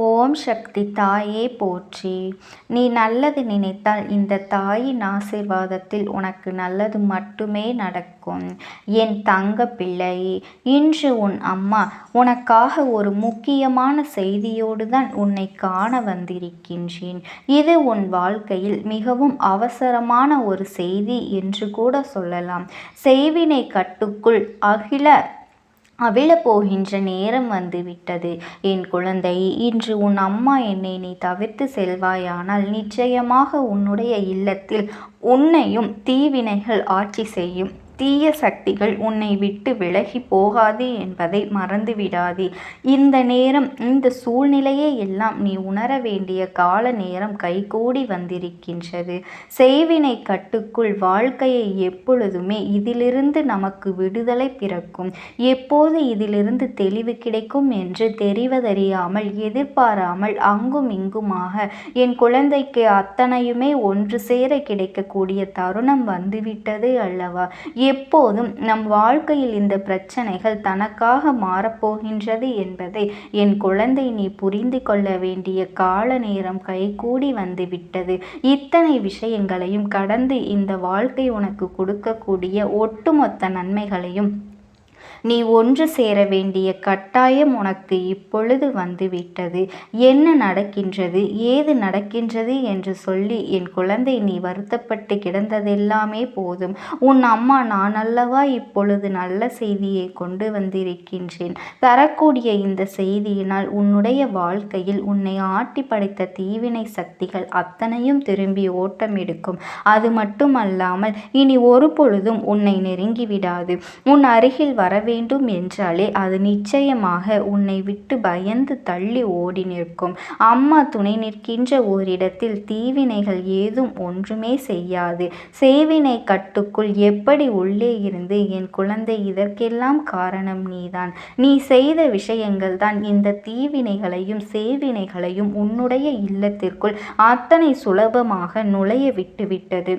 ஓம் சக்தி தாயே போற்றி. நீ நல்லது நினைத்தால் இந்த தாயின் ஆசீர்வாதத்தில் உனக்கு நல்லது மட்டுமே நடக்கும். என் தங்க பிள்ளையே, இன்று உன் அம்மா உனக்காக ஒரு முக்கியமான செய்தியோடு தான் உன்னை காண வந்திருக்கின்றேன். இது உன் வாழ்க்கையில் மிகவும் அவசரமான ஒரு செய்தி என்று கூட சொல்லலாம். செய்வினை கட்டுக்குள் அவிழப் போகின்ற நேரம் வந்துவிட்டது. என் குழந்தை, இன்று உன் அம்மா என்னை நீ தவிர்த்து செல்வாயானால் நிச்சயமாக உன்னுடைய இல்லத்தில் உன்னையும் தீவினைகள் ஆட்சி செய்யும். தீய சக்திகள் உன்னை விட்டு விலகி போகாது என்பதை மறந்துவிடாதே. இந்த நேரம், இந்த சூழ்நிலையை எல்லாம் நீ உணர வேண்டிய கால நேரம் கைகூடி வந்திருக்கின்றது. செய்வினை கட்டுக்குள் வாழ்க்கையை எப்பொழுதுமே இதிலிருந்து நமக்கு விடுதலை பிறக்கும். எப்போது இதிலிருந்து தெளிவு கிடைக்கும் என்று தெரிவதறியாமல் எதிர்பாராமல் அங்கும் இங்குமாக என் குழந்தைக்கு அத்தனையுமே ஒன்று சேர கிடைக்கக்கூடிய தருணம் வந்துவிட்டது அல்லவா? எப்போதும் நம் வாழ்க்கையில் இந்த பிரச்சனைகள் தனக்காக மாறப்போகின்றது என்பதை என் குழந்தை நீ புரிந்து கொள்ள வேண்டிய கால நேரம் கைகூடி வந்துவிட்டது. இத்தனை விஷயங்களையும் கடந்து இந்த வாழ்க்கை உனக்கு கொடுக்கக்கூடிய ஒட்டுமொத்த நன்மைகளையும் நீ ஒன்று சேர வேண்டிய கட்டாயம் உனக்கு இப்பொழுது வந்துவிட்டது. என்ன நடக்கின்றது, ஏது நடக்கின்றது என்று சொல்லி என் குழந்தை நீ வருத்தப்பட்டு கிடந்ததெல்லாமே போதும். உன் அம்மா நான் அல்லவா இப்பொழுது நல்ல செய்தியை கொண்டு வந்திருக்கின்றேன். தரக்கூடிய இந்த செய்தியினால் உன்னுடைய வாழ்க்கையில் உன்னை ஆட்டி படைத்த தீவினை சக்திகள் அத்தனையும் திரும்பி ஓட்டம் எடுக்கும். அது மட்டுமல்லாமல் இனி ஒரு பொழுதும் உன்னை நெருங்கிவிடாது. உன் அருகில் வர வேண்டும் என்றாலே அது நிச்சயமாக உன்னை விட்டு பயந்து தள்ளி ஓடி நிற்கும். அம்மா துணை நிற்கின்ற ஓரிடத்தில் தீவினைகள் ஏதும் ஒன்றுமே செய்யாது. செய்வினை கட்டுக்குள் எப்படி உள்ளே இருந்து என் குழந்தை இதற்கெல்லாம் காரணம் நீதான். நீ செய்த விஷயங்கள் தான் இந்த தீவினைகளையும் செய்வினைகளையும் உன்னுடைய இல்லத்திற்குள் அத்தனை சுலபமாக நுழைய விட்டுவிட்டது.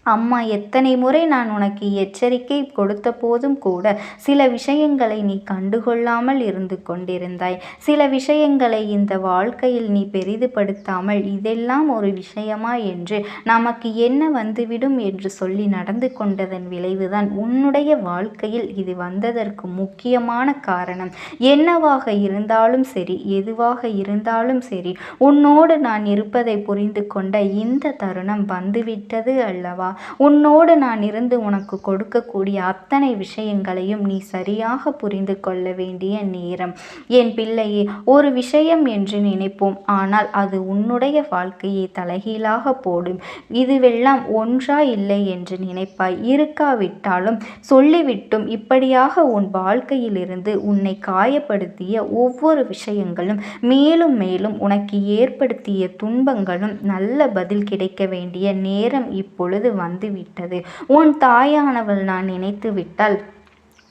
அம்மா எத்தனை முறை நான் உனக்கு எச்சரிக்கை கொடுத்த போதும் கூட சில விஷயங்களை நீ கண்டுகொள்ளாமல் இருந்து கொண்டிருந்தாய். சில விஷயங்களை இந்த வாழ்க்கையில் நீ பெரிதுபடுத்தாமல் இதெல்லாம் ஒரு விஷயமா என்று நமக்கு என்ன வந்துவிடும் என்று சொல்லி நடந்து கொண்டதன் விளைவுதான் உன்னுடைய வாழ்க்கையில் இது வந்ததற்கு முக்கியமான காரணம். என்னவாக இருந்தாலும் சரி, எதுவாக இருந்தாலும் சரி, உன்னோடு நான் இருப்பதை புரிந்து கொண்ட இந்த தருணம் வந்துவிட்டது அல்லவா? உன்னோடு நான் இருந்து உனக்கு கொடுக்கக்கூடிய அத்தனை விஷயங்களையும் நீ சரியாக புரிந்து கொள்ள வேண்டிய நேரம். என் பிள்ளையே, ஒரு விஷயம் என்று நினைப்போம், ஆனால் அது உன்னுடைய வாழ்க்கையை தலைகீழாக போடும். இதுவெல்லாம் ஒன்றா இல்லை என்று நினைப்பாய். இருக்காவிட்டாலும் சொல்லிவிட்டும் இப்படியாக உன் வாழ்க்கையிலிருந்து உன்னை காயப்படுத்திய ஒவ்வொரு விஷயங்களும் மேலும் மேலும் உனக்கு ஏற்படுத்திய துன்பங்களும் நல்ல பதில் கிடைக்க வேண்டிய நேரம் இப்பொழுது வந்துவிட்டது. உன் தாயானவள் நான் நினைத்து விட்டால்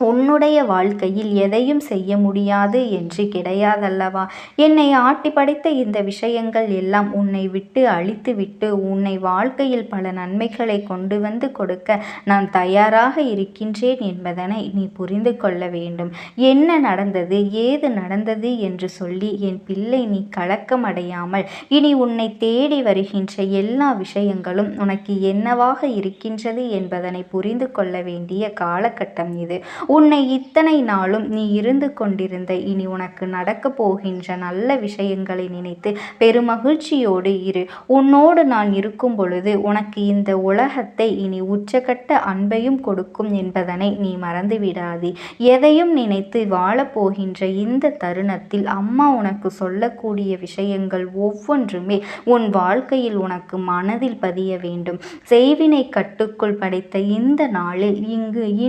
உன்னுடைய வாழ்க்கையில் எதையும் செய்ய முடியாது என்று கிடையாதல்லவா? என்னை ஆட்டி படைத்த இந்த விஷயங்கள் எல்லாம் உன்னை விட்டு அழித்து விட்டு உன்னை வாழ்க்கையில் பல நன்மைகளை கொண்டு வந்து கொடுக்க நான் தயாராக இருக்கின்றேன் என்பதனை நீ புரிந்து கொள்ள வேண்டும். என்ன நடந்தது, ஏது நடந்தது என்று சொல்லி என் பிள்ளை நீ கலக்கம் அடையாமல் இனி உன்னை தேடி வருகின்ற எல்லா விஷயங்களும் உனக்கு என்னவாக இருக்கின்றது என்பதனை புரிந்து கொள்ள வேண்டிய காலகட்டம் இது. உன்னை இத்தனை நாளும் நீ இருந்து கொண்டிருந்த இனி உனக்கு நடக்க போகின்ற நல்ல விஷயங்களை நினைத்து பெருமகிழ்ச்சியோடு இரு. உன்னோடு நான் இருக்கும் பொழுது உனக்கு இந்த உலகத்தை இனி உச்சகட்ட அன்பையும் கொடுக்கும் என்பதனை நீ மறந்துவிடாதே. எதையும் நினைத்து வாழப்போகின்ற இந்த தருணத்தில் அம்மா உனக்கு சொல்லக்கூடிய விஷயங்கள் ஒவ்வொன்றுமே உன் வாழ்க்கையில் உனக்கு மனதில் பதிய வேண்டும். செய்வினை கட்டுக்குள் படைத்த இந்த நாளில்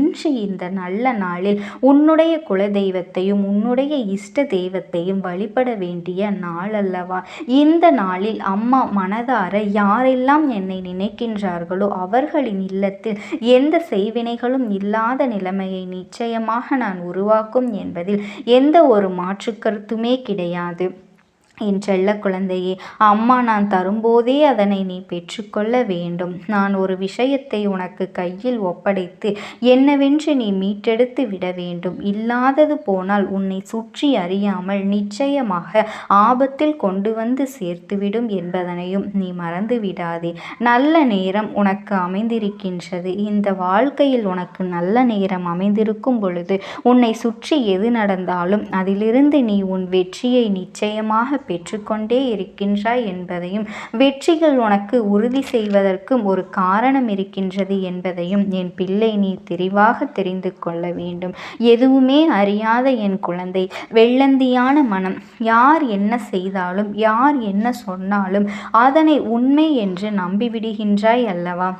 இன்று இந்த நல்ல நாளில் உன்னுடைய குல தெய்வத்தையும் உன்னுடைய இஷ்ட தெய்வத்தையும் வழிபட வேண்டிய நாள் அல்லவா? இந்த நாளில் அம்மா மனதார யாரெல்லாம் என்னை நினைக்கின்றார்களோ அவர்களின் இல்லத்தில் எந்த செய்வினைகளும் இல்லாத நிலைமையை நிச்சயமாக நான் உருவாக்கும் என்பதில் எந்த ஒரு மாற்று கருத்துமே கிடையாது. என் செல்ல குழந்தையே, அம்மா நான் தரும்போதே அதனை நீ பெற்றுக்கொள்ள வேண்டும். நான் ஒரு விஷயத்தை உனக்கு கையில் ஒப்படைத்து என்னவென்று நீ மீட்டெடுத்து விட வேண்டும். இல்லாதது போனால் உன்னை சுற்றி அறியாமல் நிச்சயமாக ஆபத்தில் கொண்டு வந்து சேர்த்துவிடும் என்பதனையும் நீ மறந்து விடாதே. நல்ல நேரம் உனக்கு அமைந்திருக்கின்றது. இந்த வாழ்க்கையில் உனக்கு நல்ல நேரம் அமைந்திருக்கும் பொழுது உன்னை சுற்றி எது நடந்தாலும் அதிலிருந்து நீ உன் வெற்றியை நிச்சயமாக பெற்றுக்கொண்டே இருக்கின்றாய் என்பதையும், வெற்றிகள் உனக்கு உறுதி செய்வதற்கும் ஒரு காரணம் இருக்கின்றது என்பதையும் என் பிள்ளை நீ தெளிவாக தெரிந்து கொள்ள வேண்டும். எதுவுமே அறியாத என் குழந்தை, வெள்ளந்தியான மனம், யார் என்ன செய்தாலும் யார் என்ன சொன்னாலும் அதனை உண்மை என்று நம்பிவிடுகின்றாய் அல்லவா?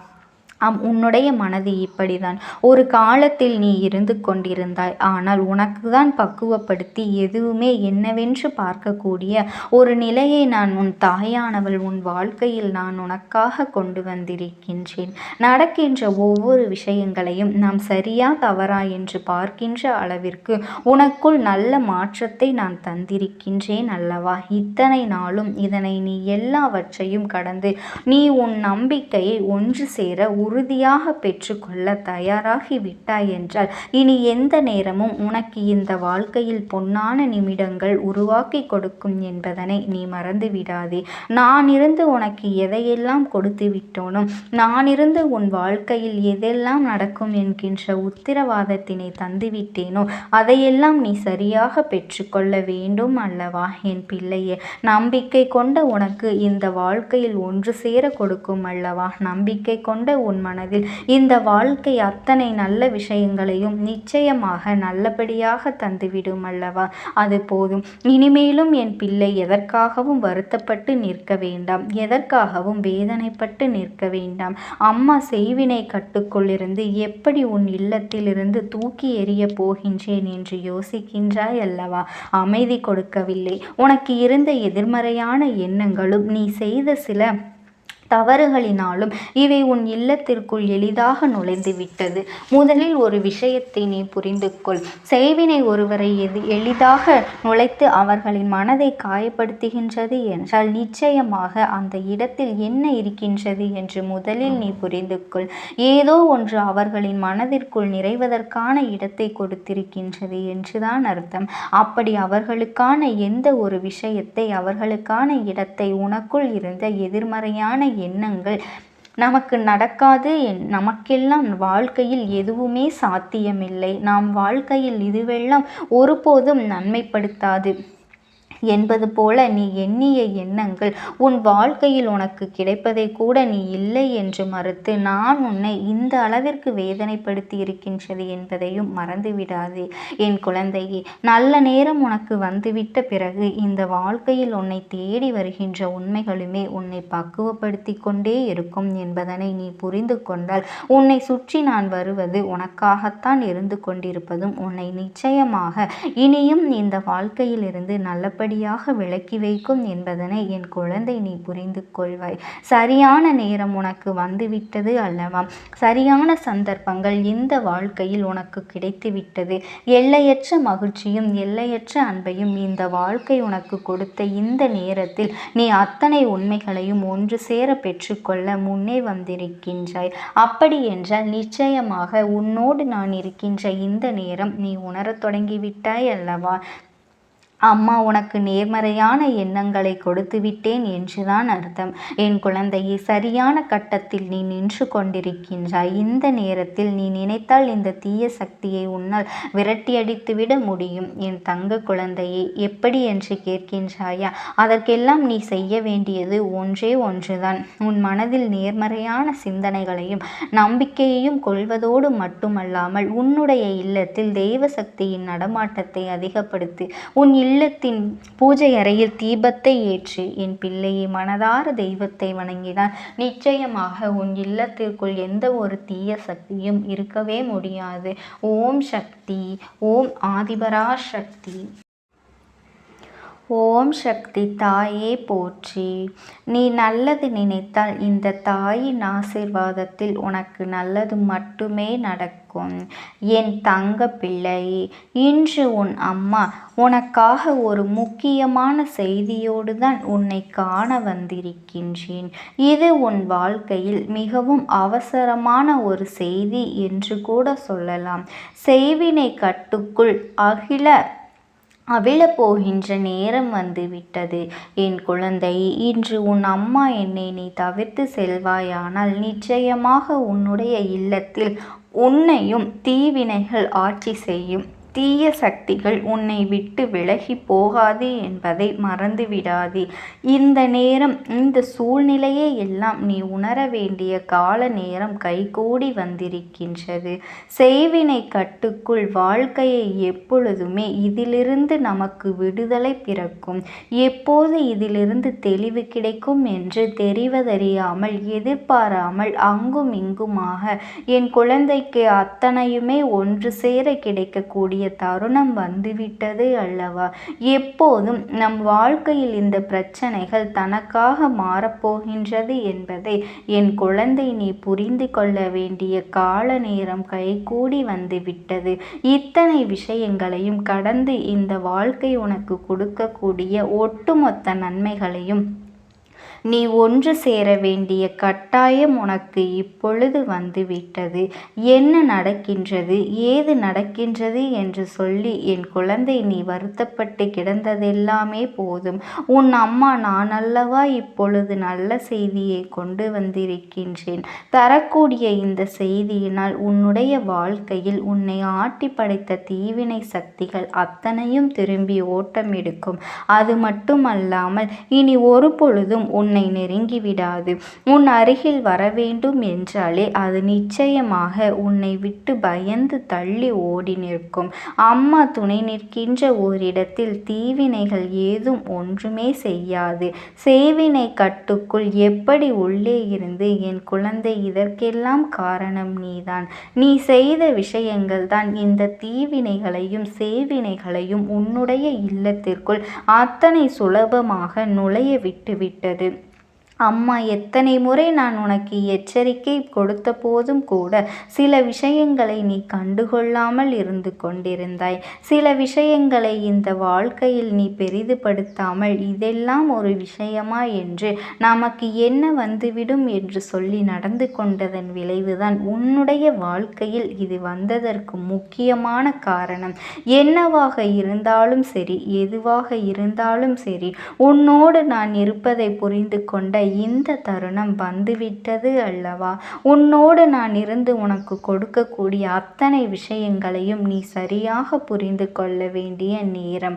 உன்னுடைய மனது இப்படிதான். ஒரு காலத்தில் நீ இருந்து கொண்டிருந்தாய். ஆனால் உனக்கு தான் பக்குவப்படுத்தி எதுவுமே என்னவென்று பார்க்கக்கூடிய ஒரு நிலையை நான் உன் தாயானவள் உன் வாழ்க்கையில் நான் உனக்காக கொண்டு வந்திருக்கின்றேன். நடக்கின்ற ஒவ்வொரு விஷயங்களையும் நாம் சரியா தவறா என்று பார்க்கின்ற அளவிற்கு உனக்குள் நல்ல மாற்றத்தை நான் தந்திருக்கின்றேன் அல்லவா? இத்தனை நாளும் இதனை நீ எல்லாவற்றையும் கடந்து நீ உன் நம்பிக்கையை ஒன்று சேர உறுதியாக பெற்றுக்கொள்ள தயாராகி விட்டாய் என்றால் இனி எந்த நேரமும் உனக்கு இந்த வாழ்க்கையில் பொன்னான நிமிடங்கள் உருவாக்கி கொடுக்கும் என்பதனை நீ மறந்து விடாதே. நான் இருந்து உனக்கு எதையெல்லாம் கொடுத்து விட்டோனோ, நான் இருந்து உன் வாழ்க்கையில் எதெல்லாம் நடக்கும் என்கின்ற உத்திரவாதத்தினை தந்துவிட்டேனோ அதையெல்லாம் நீ சரியாக பெற்றுக்கொள்ள வேண்டும் அல்லவா என் பிள்ளையே? நம்பிக்கை கொண்ட உனக்கு இந்த வாழ்க்கையில் ஒன்று சேர கொடுக்கும் அல்லவா? நம்பிக்கை கொண்ட உன் மனதில் இந்த வாழ்க்கை அத்தனை நல்ல விஷயங்களையும் நிச்சயமாக நல்லபடியாக தந்துவிடும் அல்லவா? அது போதும். இனிமேலும் என் பிள்ளை எதற்காகவும் வருத்தப்பட்டு நிற்க வேண்டாம், எதற்காகவும் வேதனைப்பட்டு நிற்க வேண்டாம். அம்மா செய்வினை கட்டுக்குள்ளிருந்து எப்படி உன் இல்லத்திலிருந்து தூக்கி எறிய போகின்றேன் என்று யோசிக்கின்றாய் அல்லவா? அமைதி கொடுக்கவில்லை. உனக்கு இருந்த எதிர்மறையான எண்ணங்களும் நீ செய்த சில தவறுகளினாலும் இவை உன் இல்லத்திற்குள் எளிதாக நுழைந்து விட்டது. முதலில் ஒரு விஷயத்தை நீ புரிந்து கொள். செய்வினை ஒருவரை எளிதாக நுழைத்து அவர்களின் மனதை காயப்படுத்துகின்றது என்றால் நிச்சயமாக அந்த இடத்தில் என்ன இருக்கின்றது என்று முதலில் நீ புரிந்து கொள். ஏதோ ஒன்று அவர்களின் மனதிற்குள் நிறைவதற்கான இடத்தை கொடுத்திருக்கின்றது என்றுதான் அர்த்தம். அப்படி அவர்களுக்கான எந்த ஒரு விஷயத்தை, அவர்களுக்கான இடத்தை உனக்குள் இருந்த எதிர்மறையான எண்ணங்கள் நமக்கு நடக்காது, நமக்கெல்லாம் வாழ்க்கையில் எதுவுமே சாத்தியமில்லை, நாம் வாழ்க்கையில் இதுவெல்லாம் ஒருபோதும் நன்மைப்படுத்தாது என்பது போல நீ எண்ணிய எண்ணங்கள் உன் வாழ்க்கையில் உனக்கு கிடைப்பதை கூட நீ இல்லை என்று மறுத்து நான் உன்னை இந்த அளவிற்கு வேதனைப்படுத்தி இருக்கின்றது என்பதையும் மறந்துவிடாதே என் குழந்தையே. நல்ல நேரம் உனக்கு வந்துவிட்ட பிறகு இந்த வாழ்க்கையில் உன்னை தேடி வருகின்ற உண்மைகளுமே உன்னை பக்குவப்படுத்தி கொண்டே இருக்கும் என்பதனை நீ புரிந்து கொண்டால் உன்னை சுற்றி நான் வருவது உனக்காகத்தான் இருந்து கொண்டிருப்பதும் உன்னை நிச்சயமாக இனியும் இந்த வாழ்க்கையில் இருந்து நல்லபடி விலக்கி வைக்கும் என்பதனை என் குழந்தை நீ புரிந்து கொள்வாய். சரியான நேரம் உனக்கு வந்துவிட்டது அல்லவா? சரியான சந்தர்ப்பங்கள் இந்த வாழ்க்கையில் உனக்கு கிடைத்துவிட்டது. எல்லையற்ற மகிழ்ச்சியும் எல்லையற்ற அன்பையும் இந்த வாழ்க்கை உனக்கு கொடுத்த இந்த நேரத்தில் நீ அத்தனை உண்மைகளையும் ஒன்று சேர பெற்றுக்கொள்ள முன்னே வந்திருக்கின்றாய். அப்படி என்றால் நிச்சயமாக உன்னோடு நான் இருக்கின்ற இந்த நேரம் நீ உணரத் தொடங்கிவிட்டாய் அல்லவா? அம்மா உனக்கு நேர்மறையான எண்ணங்களை கொடுத்து விட்டேன் என்றுதான் அர்த்தம். என் குழந்தையை சரியான கட்டத்தில் நீ நின்று கொண்டிருக்கின்றாய். இந்த நேரத்தில் நீ நினைத்தால் இந்த தீய சக்தியை உன்னால் விரட்டியடித்துவிட முடியும். என் தங்க குழந்தையை எப்படி என்று கேட்கின்றாயா? அதற்கெல்லாம் நீ செய்ய வேண்டியது ஒன்றே ஒன்றுதான். உன் மனதில் நேர்மறையான சிந்தனைகளையும் நம்பிக்கையையும் கொள்வதோடு மட்டுமல்லாமல் உன்னுடைய இல்லத்தில் தெய்வ சக்தியின் நடமாட்டத்தை அதிகப்படுத்தி உன் இல்லத்தின் பூஜை அறையில் தீபத்தை ஏற்று என் பிள்ளையை மனதார தெய்வத்தை வணங்கினால் நிச்சயமாக உன் இல்லத்திற்குள் எந்த ஒரு தீய சக்தியும் இருக்கவே முடியாது. ஓம் சக்தி, ஓம் ஆதிபரா சக்தி. ஓம் சக்தி தாயே போற்றி. நீ நல்லது நினைத்தால் இந்த தாயின் ஆசீர்வாதத்தில் உனக்கு நல்லது மட்டுமே நடக்கும். நடக்கும். என் தங்க பிள்ளையே, இன்று உன் அம்மா உனக்காக ஒரு முக்கியமான செய்தியோடு தான் உன்னை காண வந்திருக்கின்றேன். இது உன் வாழ்க்கையில் மிகவும் அவசரமான ஒரு செய்தி என்று கூட சொல்லலாம். செய்வினை கட்டுக்குள் அவிழப் போகின்ற நேரம் வந்துவிட்டது. என் குழந்தை, இன்று உன் அம்மா என்னை நீ தவிர்த்து செல்வாயானால் நிச்சயமாக உன்னுடைய இல்லத்தில் உன்னையும் தீவினைகள் ஆட்சி செய்யும். தீய சக்திகள் உன்னை விட்டு விலகி போகாது என்பதை மறந்துவிடாதே. இந்த நேரம், இந்த சூழ்நிலையை எல்லாம் நீ உணர வேண்டிய கால நேரம் கைகூடி வந்திருக்கின்றது. செய்வினை கட்டுக்குள் வாழ்க்கையை எப்பொழுதுமே இதிலிருந்து நமக்கு விடுதலை பிறக்கும், எப்போது இதிலிருந்து தெளிவு கிடைக்கும் என்று தெரிவதறியாமல் எதிர்பாராமல் அங்கும் இங்குமாக என் குழந்தைக்கு அத்தனையுமே ஒன்று சேர கிடைக்கக்கூடிய தருணம் வந்துவிட்டது அல்லவா? எப்போதும் நம் வாழ்க்கையில் இந்த பிரச்சனைகள் தனக்காக மாறப்போகின்றது என்பதை என் குழந்தை நீ புரிந்து கொள்ள வேண்டிய கால நேரம் கைகூடி வந்துவிட்டது. இத்தனை விஷயங்களையும் கடந்து இந்த வாழ்க்கை உனக்கு கொடுக்கக்கூடிய ஒட்டுமொத்த நன்மைகளையும் நீ ஒன்று சேர வேண்டிய கட்டாயம் உனக்கு இப்பொழுது வந்துவிட்டது. என்ன நடக்கின்றது, ஏது நடக்கின்றது என்று சொல்லி என் குழந்தை நீ வருத்தப்பட்டு கிடந்ததெல்லாமே போதும். உன் அம்மா நான் அல்லவா இப்பொழுது நல்ல செய்தியை கொண்டு வந்திருக்கின்றேன். தரக்கூடிய இந்த செய்தியினால் உன்னுடைய வாழ்க்கையில் உன்னை ஆட்டி படைத்த தீவினை சக்திகள் அத்தனையும் திரும்பி ஓட்டம் எடுக்கும். அது மட்டுமல்லாமல் இனி ஒரு பொழுதும் உன்னை நெருங்கிவிடாது. உன் அருகில் வரவேண்டும் என்றாலே அது நிச்சயமாக உன்னை விட்டு பயந்து தள்ளி ஓடி நிற்கும். அம்மா துணை நிற்கின்ற ஓரிடத்தில் தீவினைகள் ஏதும் ஒன்றுமே செய்யாது. செய்வினை கட்டுக்குள் எப்படி உள்ளே இருந்து என் குழந்தை இதற்கெல்லாம் காரணம் நீதான். நீ செய்த விஷயங்கள் தான் இந்த தீவினைகளையும் செய்வினைகளையும் உன்னுடைய இல்லத்திற்குள் அத்தனை சுலபமாக நுழைய விட்டுவிட்டது. அம்மா எத்தனை முறை நான் உனக்கு எச்சரிக்கை கொடுத்த போதும் கூட சில விஷயங்களை நீ கண்டுகொள்ளாமல் இருந்து கொண்டிருந்தாய். சில விஷயங்களை இந்த வாழ்க்கையில் நீ பெரிதுபடுத்தாமல் இதெல்லாம் ஒரு விஷயமா என்று நமக்கு என்ன வந்துவிடும் என்று சொல்லி நடந்து கொண்டதன் விளைவுதான் உன்னுடைய வாழ்க்கையில் இது வந்ததற்கு முக்கியமான காரணம். என்னவாக இருந்தாலும் சரி, எதுவாக இருந்தாலும் சரி, உன்னோடு நான் இருப்பதை புரிந்து கொண்ட இந்த தருணம் வந்துவிட்டது அல்லவா? உன்னோடு நான் இருந்து உனக்கு கொடுக்கக்கூடிய அத்தனை விஷயங்களையும் நீ சரியாக புரிந்து கொள்ள வேண்டிய நேரம்.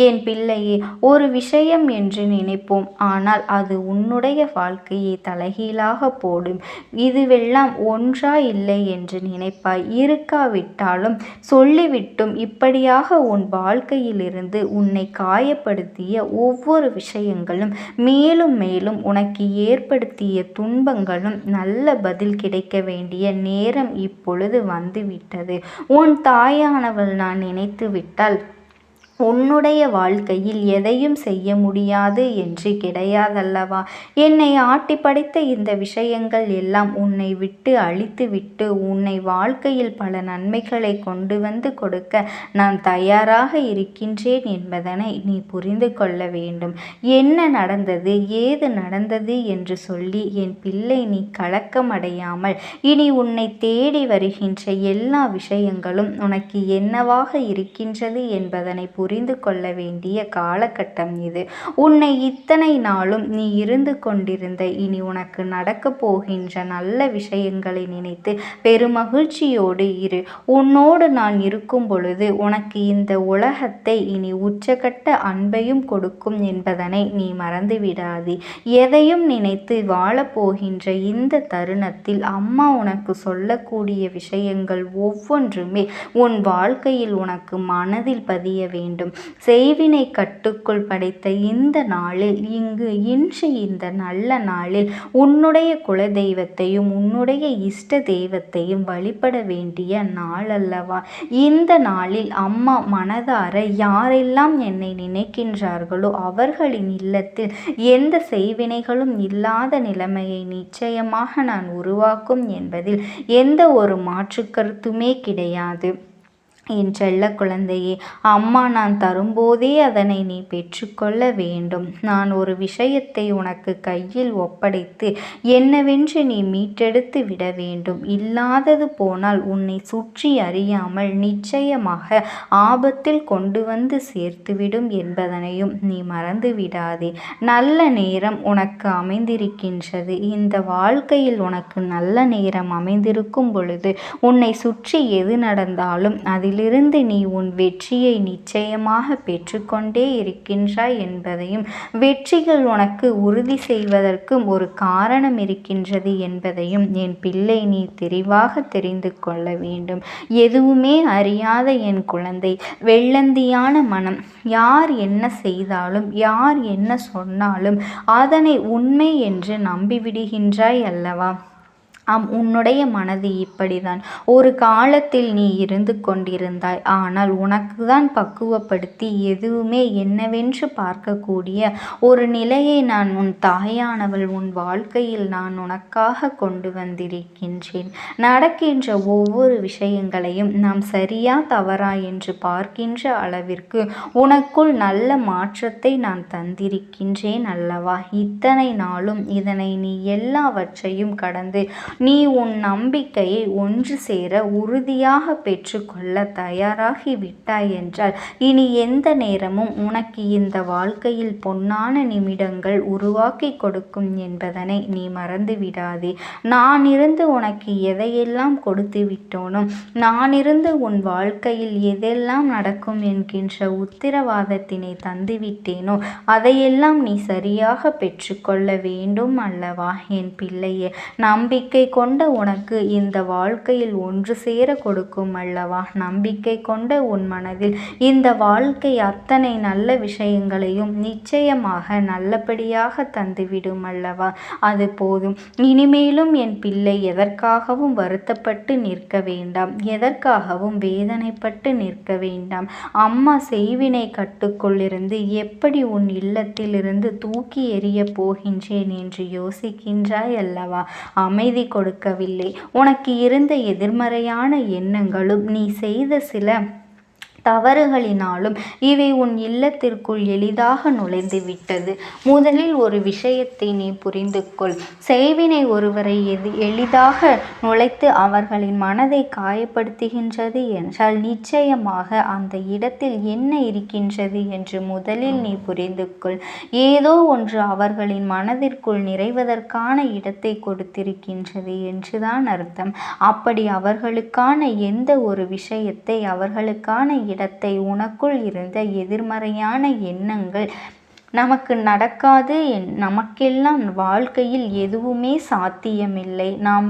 என் பிள்ளையே, ஒரு விஷயம் என்று நினைப்போம், ஆனால் அது உன்னுடைய வாழ்க்கையை தலைகீழாக போடும். இதுவெல்லாம் ஒன்றா இல்லை என்று நினைப்பாய். இருக்காவிட்டாலும் சொல்லிவிட்டும் இப்படியாக உன் வாழ்க்கையிலிருந்து உன்னை காயப்படுத்திய ஒவ்வொரு விஷயங்களும் மேலும் மேலும் உனக்கு ஏற்படுத்திய துன்பங்களும் நல்ல பதில் கிடைக்க வேண்டிய நேரம் இப்பொழுது வந்துவிட்டது. உன் தாயானவள் நான் நினைத்து விட்டால் உன்னுடைய வாழ்க்கையில் எதையும் செய்ய முடியாது என்று கிடையாதல்லவா? என்னை ஆட்டி படைத்த இந்த விஷயங்கள் எல்லாம் உன்னை விட்டு அழித்து விட்டு உன்னை வாழ்க்கையில் பல நன்மைகளை கொண்டு வந்து கொடுக்க நான் தயாராக இருக்கின்றேன் என்பதனை நீ புரிந்து கொள்ள வேண்டும். என்ன நடந்தது, ஏது நடந்தது என்று சொல்லி என் பிள்ளை நீ கலக்கமடையாமல் இனி உன்னை தேடி வருகின்ற எல்லா விஷயங்களும் உனக்கு என்னவாக இருக்கின்றது என்பதனை புரிந்து கொள்ள வேண்டிய காலகட்டம் இது. உன்னை இத்தனை நாளும் நீ இருந்து கொண்டிருந்த இனி உனக்கு நடக்கப் போகின்ற நல்ல விஷயங்களை நினைத்து பெருமகிழ்ச்சியோடு இரு. உன்னோடு நான் இருக்கும் பொழுது உனக்கு இந்த உலகத்தை இனி உச்சகட்ட அன்பையும் கொடுக்கும் என்பதனை நீ மறந்துவிடாதே. எதையும் நினைத்து வாழப்போகின்ற இந்த தருணத்தில் அம்மா உனக்கு சொல்லக்கூடிய விஷயங்கள் ஒவ்வொன்றுமே உன் வாழ்க்கையில் உனக்கு மனதில் பதிய வேண்டும். வேண்டும். செய்வினை கட்டுக்குள் படைத்த இந்த நாளில் இன்று இந்த நல்ல நாளில் உன்னுடைய குல தெய்வத்தையும் உன்னுடைய இஷ்ட தெய்வத்தையும் வழிபட வேண்டிய நாள் அல்லவா? இந்த நாளில் அம்மா மனதார யாரெல்லாம் என்னை நினைக்கின்றார்களோ அவர்களின் இல்லத்தில் எந்த செய்வினைகளும் இல்லாத நிலைமையை நிச்சயமாக நான் உருவாக்கும் என்பதில் எந்த ஒரு மாற்று கருத்துமே கிடையாது. என் செல்ல குழந்தையே, அம்மா நான் தரும்போதே அதனை நீ பெற்றுக்கொள்ள வேண்டும். நான் ஒரு விஷயத்தை உனக்கு கையில் ஒப்படைத்து என்னவென்று நீ மீட்டெடுத்து விட வேண்டும். இல்லாதது போனால் உன்னை சுற்றி அறியாமல் நிச்சயமாக ஆபத்தில் கொண்டு வந்து சேர்த்துவிடும் என்பதனையும் நீ மறந்து விடாதே. நல்ல நேரம் உனக்கு அமைந்திருக்கின்றது. இந்த வாழ்க்கையில் உனக்கு நல்ல நேரம் அமைந்திருக்கும் பொழுது உன்னை சுற்றி எது நடந்தாலும் அதிலிருந்து நீ உன் வெற்றியை நிச்சயமாக பெற்றுக்கொண்டே இருக்கின்றாய் என்பதையும் வெற்றிகள் உனக்கு உறுதி செய்வதற்கும் ஒரு காரணம் இருக்கின்றது என்பதையும் என் பிள்ளை நீ தெளிவாக தெரிந்து கொள்ள வேண்டும். எதுவுமே அறியாத என் குழந்தை, வெள்ளந்தியான மனம், யார் என்ன செய்தாலும் யார் என்ன சொன்னாலும் அதனை உண்மை என்று நம்பிவிடுகின்றாய் அல்லவா? உன்னுடைய மனது இப்படிதான். ஒரு காலத்தில் நீ இருந்து கொண்டிருந்தாய். ஆனால் உனக்கு தான் பக்குவப்படுத்தி எதுவுமே என்னவென்று பார்க்கக்கூடிய ஒரு நிலையை நான் உன் தாயானவள் உன் வாழ்க்கையில் நான் உனக்காக கொண்டு வந்திருக்கின்றேன். நடக்கின்ற ஒவ்வொரு விஷயங்களையும் நாம் சரியா தவறா என்று பார்க்கின்ற அளவிற்கு உனக்குள் நல்ல மாற்றத்தை நான் தந்திருக்கின்றேன் அல்லவா? இத்தனை நாளும் இதனை நீ எல்லாவற்றையும் கடந்து நீ உன் நம்பிக்கையை ஒன்று சேர உறுதியாக பெற்றுக்கொள்ள தயாராகி விட்டாய் என்றால் இனி எந்த நேரமும் உனக்கு இந்த வாழ்க்கையில் பொன்னான நிமிடங்கள் உருவாக்கி கொடுக்கும் என்பதனை நீ மறந்து விடாதே. நான் இருந்து உனக்கு எதையெல்லாம் கொடுத்து விட்டோனோ, நான் இருந்து உன் வாழ்க்கையில் எதெல்லாம் நடக்கும் என்கின்ற உத்திரவாதத்தினை தந்துவிட்டேனோ அதையெல்லாம் நீ சரியாக பெற்றுக்கொள்ள வேண்டும் அல்லவா என் பிள்ளையே? நம்பிக்கை கொண்ட உனக்கு இந்த வாழ்க்கையில் ஒன்று சேர கொடுக்கும் அல்லவா? நம்பிக்கை கொண்ட உன் மனதில் இந்த வாழ்க்கை அத்தனை நல்ல விஷயங்களையும் நிச்சயமாக நல்லபடியாக தந்துவிடும் அல்லவா? அது போதும். இனிமேலும் என் பிள்ளை எதற்காகவும் வருத்தப்பட்டு நிற்க வேண்டாம், எதற்காகவும் வேதனைப்பட்டு நிற்க வேண்டாம். அம்மா செய்வினை கட்டுக்குள்ளிருந்து எப்படி உன் இல்லத்திலிருந்து தூக்கி எறிய போகின்றேன் என்று யோசிக்கின்றாய் அல்லவா? அமைதி கொடுக்கவில்லை. உனக்கு இருந்த எதிர்மறையான எண்ணங்களும் நீ செய்த சில தவறுகளினாலும் இவை உன் இல்லத்திற்குள் எளிதாக நுழைந்து விட்டது. முதலில் ஒரு விஷயத்தை நீ புரிந்து கொள். செய்வினை ஒருவரை எளிதாக நுழைத்து அவர்களின் மனதை காயப்படுத்துகின்றது என்றால் நிச்சயமாக அந்த இடத்தில் என்ன இருக்கின்றது என்று முதலில் நீ புரிந்து கொள். ஏதோ ஒன்று அவர்களின் மனதிற்குள் நிறைவதற்கான இடத்தை கொடுத்திருக்கின்றது என்றுதான் அர்த்தம். அப்படி அவர்களுக்கான எந்த ஒரு விஷயத்தை அவர்களுக்கான இடத்தை உனக்குள் இருந்த எதிர்மறையான எண்ணங்கள் நமக்கு நடக்காது, நமக்கெல்லாம் வாழ்க்கையில் எதுவுமே சாத்தியமில்லை, நாம்